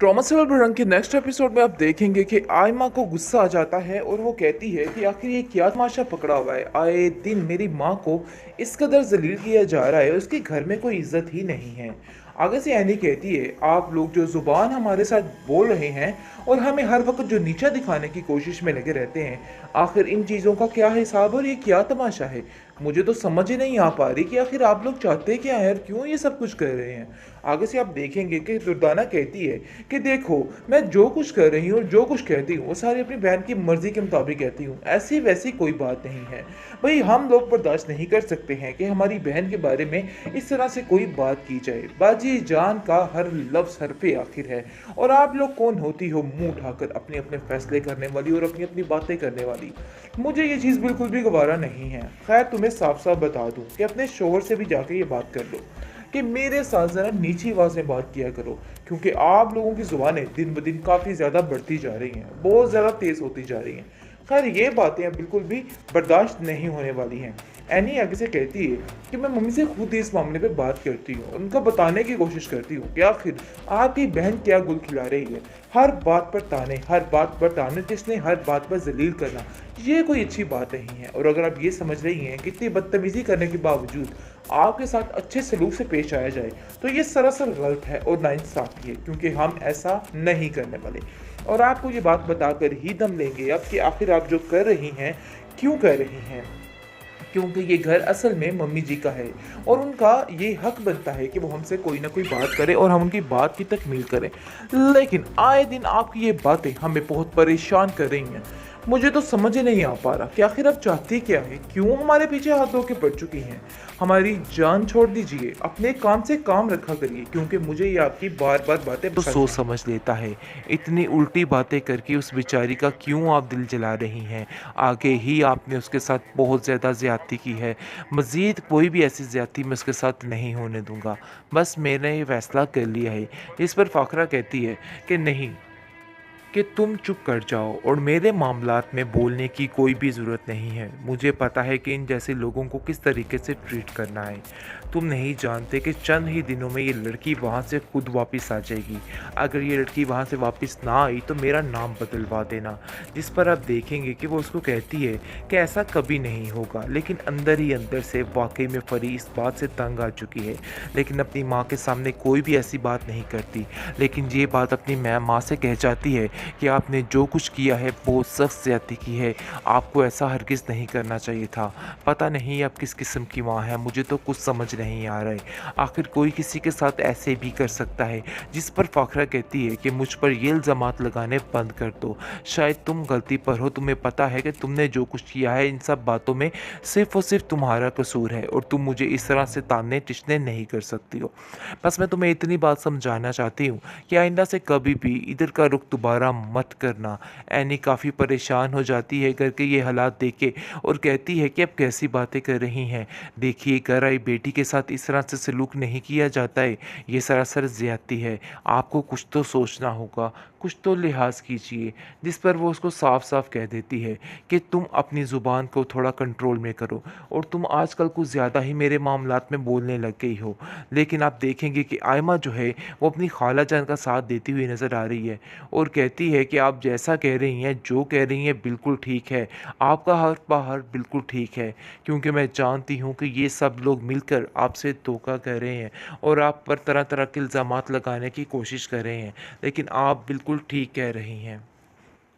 Trauma से रंग के नेक्स्ट एपिसोड में आप देखेंगे कि आयमा को गुस्सा आ जाता है और वो कहती है कि आखिर ये क्या तमाशा पकड़ा हुआ है। आए दिन मेरी माँ को इस कदर जलील किया जा रहा है, उसके घर में कोई इज्जत ही नहीं है। आगे से एनी कहती है, आप लोग जो जुबान हमारे साथ बोल रहे हैं और हमें हर वक्त जो नीचा दिखाने की कोशिश में लगे रहते हैं, आखिर इन चीज़ों का क्या हिसाब और ये क्या तमाशा है। मुझे तो समझ ही नहीं आ पा रही कि आखिर आप लोग चाहते क्या हैं और क्यों ये सब कुछ कर रहे हैं। आगे से आप देखेंगे कि दुर्दाना कहती है कि देखो, मैं जो कुछ कर रही हूँ और जो कुछ कहती हूँ वो सारी अपनी बहन की मर्जी के मुताबिक कहती हूँ, ऐसी वैसी कोई बात नहीं है। भाई हम लोग बर्दाश्त नहीं कर सकते हैं कि हमारी बहन के बारे में इस तरह से कोई बात की जाए। बाजी जान का हर लफ्ज़ हरफे आखिर है। और आप लोग कौन होती हो मुंह उठाकर अपने अपने फैसले करने वाली और अपनी अपनी बातें करने वाली। मुझे ये चीज़ बिल्कुल भी गवारा नहीं है। खैर तुम्हें साफ साफ बता दूं कि अपने शोहर से भी जाके ये बात कर लो कि मेरे साथ ज़रा नीची आवाज़ में बात किया करो, क्योंकि आप लोगों की ज़ुबानें दिन ब दिन काफ़ी ज़्यादा बढ़ती जा रही हैं, बहुत ज़्यादा तेज़ होती जा रही हैं। खैर ये बातें अब बिल्कुल भी बर्दाश्त नहीं होने वाली हैं। एनी आगे से कहती है कि मैं मम्मी से खुद ही इस मामले पे बात करती हूँ, उनको बताने की कोशिश करती हूँ कि आखिर आपकी बहन क्या गुल खिला रही है। हर बात पर ताने, हर बात पर ताने जिसने हर बात पर जलील करना, ये कोई अच्छी बात नहीं है। और अगर आप ये समझ रही हैं कि इतनी बदतमीज़ी करने के बावजूद आपके साथ अच्छे सलूक से पेश आया जाए, तो ये सरासर गलत है और नाइंसाफ़ी है, क्योंकि हम ऐसा नहीं करने वाले। और आपको ये बात बताकर ही दम लेंगे अब कि आखिर आप जो कर रही हैं क्यों कर रही हैं। क्योंकि ये घर असल में मम्मी जी का है और उनका ये हक बनता है कि वो हमसे कोई ना कोई बात करे और हम उनकी बात की तकमील करें। लेकिन आए दिन आपकी ये बातें हमें बहुत परेशान कर रही हैं। मुझे तो समझ ही नहीं आ पा रहा कि आखिर आप चाहती क्या है, क्यों हमारे पीछे हाथ धो के पड़ चुकी हैं। हमारी जान छोड़ दीजिए, अपने काम से काम रखा करिए, क्योंकि मुझे ये आपकी बार बार बातें तो सोच समझ लेता है। इतनी उल्टी बातें करके उस बेचारी का क्यों आप दिल जला रही हैं। आगे ही आपने उसके साथ बहुत ज़्यादा ज़्यादती की है। मज़ीद कोई भी ऐसी ज़्यादती मैं उसके साथ नहीं होने दूंगा। बस मैंने ये फैसला कर लिया है। इस पर फ़ाखरा कहती है कि नहीं, कि तुम चुप कर जाओ और मेरे मामलात में बोलने की कोई भी ज़रूरत नहीं है। मुझे पता है कि इन जैसे लोगों को किस तरीके से ट्रीट करना है। तुम नहीं जानते कि चंद ही दिनों में ये लड़की वहाँ से खुद वापस आ जाएगी। अगर ये लड़की वहाँ से वापस ना आई तो मेरा नाम बदलवा देना। जिस पर आप देखेंगे कि वो उसको कहती है कि ऐसा कभी नहीं होगा, लेकिन अंदर ही अंदर से वाकई में परी इस बात से तंग आ चुकी है। लेकिन अपनी माँ के सामने कोई भी ऐसी बात नहीं करती, लेकिन ये बात अपनी माँ से कह जाती है कि आपने जो कुछ किया है बहुत सख्त ज़्यादती की है। आपको ऐसा हरगिज़ नहीं करना चाहिए था। पता नहीं आप किस किस्म की माँ है, मुझे तो कुछ समझ नहीं आ रहा है। आखिर कोई किसी के साथ ऐसे भी कर सकता है। जिस पर फ़ाखरा कहती है कि मुझ पर ये इल्ज़ामात लगाने बंद कर दो। शायद तुम गलती पर हो, तुम्हें पता है कि तुमने जो कुछ किया है इन सब बातों में सिर्फ़ और सिर्फ तुम्हारा कसूर है और तुम मुझे इस तरह से ताने टिचने नहीं कर सकती हो। बस मैं तुम्हें इतनी बात समझाना चाहती हूँ कि आइंदा से कभी भी इधर का रुख दोबारा मत करना। एनी काफ़ी परेशान हो जाती है करके ये हालात देख के और कहती है कि अब कैसी बातें कर रही हैं। देखिए, घर आई बेटी के साथ इस तरह से सलूक नहीं किया जाता है। ये सरासर ज़्यादती है। आपको कुछ तो सोचना होगा, कुछ तो लिहाज कीजिए। जिस पर वो उसको साफ साफ कह देती है कि तुम अपनी ज़ुबान को थोड़ा कंट्रोल में करो और तुम आजकल कुछ ज़्यादा ही मेरे मामलात में बोलने लग गई हो। लेकिन आप देखेंगे कि आयमा जो है वो अपनी खाला जान का साथ देती हुई नज़र आ रही है और कहती है कि आप जैसा कह रही हैं, जो कह रही हैं बिल्कुल ठीक है। आपका हर बाहर बिल्कुल ठीक है, क्योंकि मैं जानती हूँ कि ये सब लोग मिलकर आपसे धोखा कर रहे हैं और आप पर तरह तरह के इल्ज़ामात लगाने की कोशिश कर रहे हैं, लेकिन आप बिल्कुल ठीक कह रही हैं।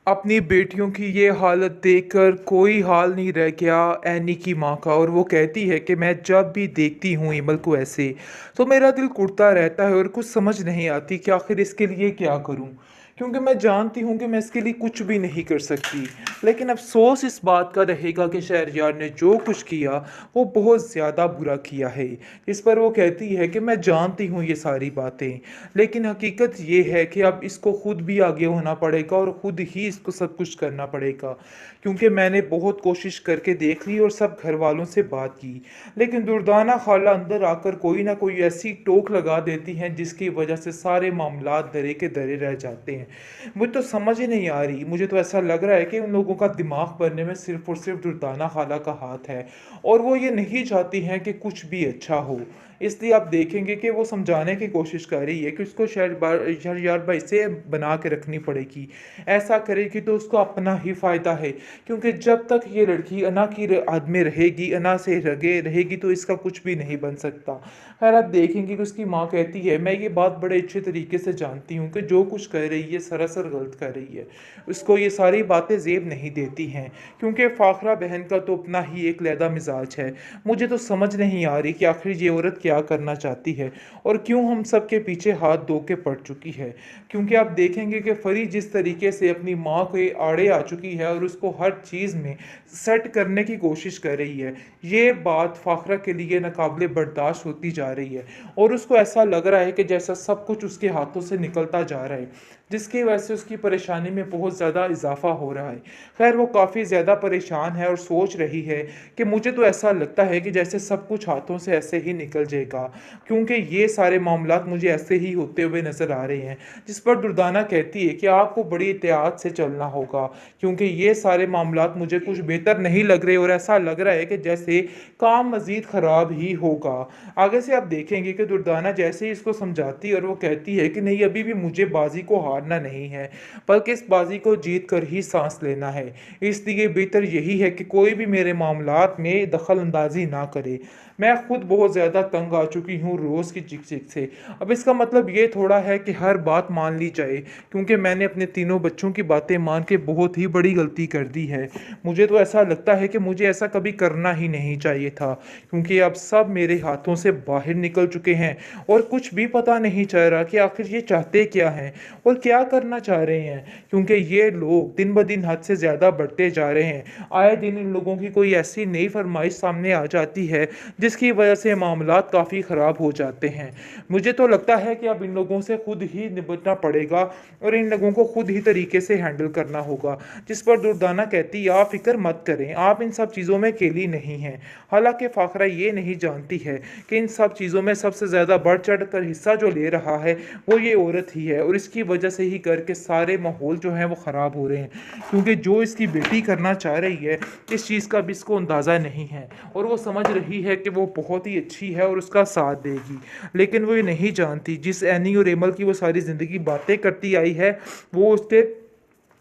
अपनी बेटियों की ये हालत देखकर कोई हाल नहीं रह गया एनी की माँ का, और वो कहती है कि मैं जब भी देखती हूँ इमल को ऐसे, तो मेरा दिल कुड़ता रहता है और कुछ समझ नहीं आती कि आखिर इसके लिए क्या करूँ, क्योंकि मैं जानती हूँ कि मैं इसके लिए कुछ भी नहीं कर सकती। लेकिन अफसोस इस बात का रहेगा कि शहरयार ने जो कुछ किया वो बहुत ज़्यादा बुरा किया है। इस पर वो कहती है कि मैं जानती हूँ ये सारी बातें, लेकिन हकीकत ये है कि अब इसको खुद भी आगे होना पड़ेगा और ख़ुद ही इसको सब कुछ करना पड़ेगा, क्योंकि मैंने बहुत कोशिश करके देख ली और सब घर वालों से बात की, लेकिन दुर्दाना खाला अंदर आकर कोई ना कोई ऐसी टोक लगा देती हैं जिसकी वजह से सारे मामलात दरे के दरे रह जाते हैं। मुझे तो समझ ही नहीं आ रही। मुझे तो ऐसा लग रहा है कि उन लोगों का दिमाग भरने में सिर्फ़ और सिर्फ़ दुर्दाना खाला का हाथ है और वो ये नहीं चाहती हैं कि कुछ भी अच्छा हो। इसलिए आप देखेंगे कि वो समझाने की कोशिश कर रही है कि उसको शहरयार भाई से बना के रखनी पड़ेगी। ऐसा करेगी तो उसको अपना ही फ़ायदा है, क्योंकि जब तक ये लड़की अना की आद में रहेगी, अना से रगे रहेगी, तो इसका कुछ भी नहीं बन सकता। खैर आप देखेंगे कि उसकी माँ कहती है, मैं ये बात बड़े अच्छे तरीके से जानती हूँ कि जो कुछ कर रही है सरासर गलत कर रही है। उसको ये सारी बातें ज़ेब नहीं देती हैं, क्योंकि फ़ाखरा बहन का तो अपना ही एक लैदा मिजाज है। मुझे तो समझ नहीं आ रही कि आखिर ये औरत क्या करना चाहती है और क्यों हम सब के पीछे हाथ धो के पड़ चुकी है। क्योंकि आप देखेंगे कि फरी जिस तरीके से अपनी माँ के आड़े आ चुकी है और उसको हर चीज़ में सेट करने की कोशिश कर रही है, ये बात फ़ाखरा के लिए नाकाबिले बर्दाश्त होती जा रही है और उसको ऐसा लग रहा है कि जैसा सब कुछ उसके हाथों से निकलता जा रहा है, जिसकी वजह से उसकी परेशानी में बहुत ज़्यादा इजाफा हो रहा है। खैर वो काफ़ी ज़्यादा परेशान है और सोच रही है कि मुझे तो ऐसा लगता है कि जैसे सब कुछ हाथों से ऐसे ही निकल जाएगा, क्योंकि ये सारे मामलात मुझे ऐसे ही होते हुए नज़र आ रहे हैं। जिस पर दुर्दाना कहती है कि आपको बड़ी एहतियात से चलना होगा, क्योंकि ये सारे मामलात मुझे कुछ बेहतर नहीं लग रहे और ऐसा लग रहा है कि जैसे काम मज़ीद ख़राब ही होगा। आगे से आप देखेंगे कि दुर्दाना जैसे ही इसको समझाती है और वो कहती है कि नहीं, अभी भी मुझे बाजी को हारना नहीं है, बल्कि इस बाजी को जीत कर ही सांस लेना है। इसलिए बेहतर यही है कि कोई भी मेरे मामलात में दखल अंदाजी ना करे। मैं खुद बहुत ज़्यादा तंग आ चुकी हूँ रोज़ की चिक चिक से। अब इसका मतलब ये थोड़ा है कि हर बात मान ली जाए, क्योंकि मैंने अपने तीनों बच्चों की बातें मान के बहुत ही बड़ी गलती कर दी है। मुझे तो ऐसा लगता है कि मुझे ऐसा कभी करना ही नहीं चाहिए था, क्योंकि अब सब मेरे हाथों से बाहर निकल चुके हैं और कुछ भी पता नहीं चल रहा कि आखिर ये चाहते क्या हैं और क्या करना चाह रहे हैं, क्योंकि ये लोग दिन ब दिन हद से ज़्यादा बढ़ते जा रहे हैं। आए दिन इन लोगों की कोई ऐसी नई फरमाइश सामने आ जाती है जिसकी वजह से मामलात काफ़ी ख़राब हो जाते हैं। मुझे तो लगता है कि अब इन लोगों से खुद ही निपटना पड़ेगा और इन लोगों को खुद ही तरीके से हैंडल करना होगा। जिस पर दुर्दाना कहती है, आप फिक्र मत करें, आप इन सब चीज़ों में अकेली नहीं हैं। हालांकि फ़ाखरा ये नहीं जानती है कि इन सब चीज़ों में सबसे ज़्यादा बढ़ चढ़ कर हिस्सा जो ले रहा है वो ये औरत ही है, और इसकी वजह से ही घर के सारे माहौल जो हैं वो ख़राब हो रहे हैं, क्योंकि जो इसकी बेटी करना चाह रही है इस चीज़ का भी इसको अंदाज़ा नहीं है और वो समझ रही है कि वो बहुत ही अच्छी है और उसका साथ देगी। लेकिन वो ये नहीं जानती जिस एनी और एमल की वो सारी ज़िंदगी बातें करती आई है वो उसके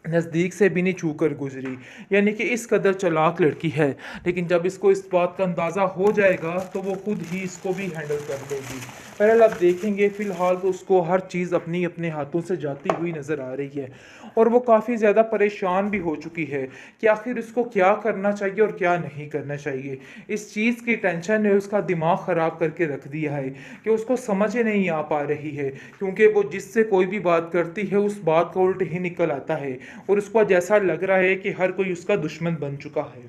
नज़दीक से भी नहीं छू कर गुजरी, यानी कि इस कदर चालाक लड़की है। लेकिन जब इसको इस बात का अंदाज़ा हो जाएगा तो वो खुद ही इसको भी हैंडल कर लेगी। बहरहाल आप देखेंगे फ़िलहाल तो उसको हर चीज़ अपनी अपने हाथों से जाती हुई नज़र आ रही है और वो काफ़ी ज़्यादा परेशान भी हो चुकी है कि आखिर उसको क्या करना चाहिए और क्या नहीं करना चाहिए। इस चीज़ की टेंशन ने उसका दिमाग ख़राब करके रख दिया है कि उसको समझ ही नहीं आ पा रही है, क्योंकि वो जिससे कोई भी बात करती है उस बात का उल्ट ही निकल आता है और उसको जैसा लग रहा है कि हर कोई उसका दुश्मन बन चुका है।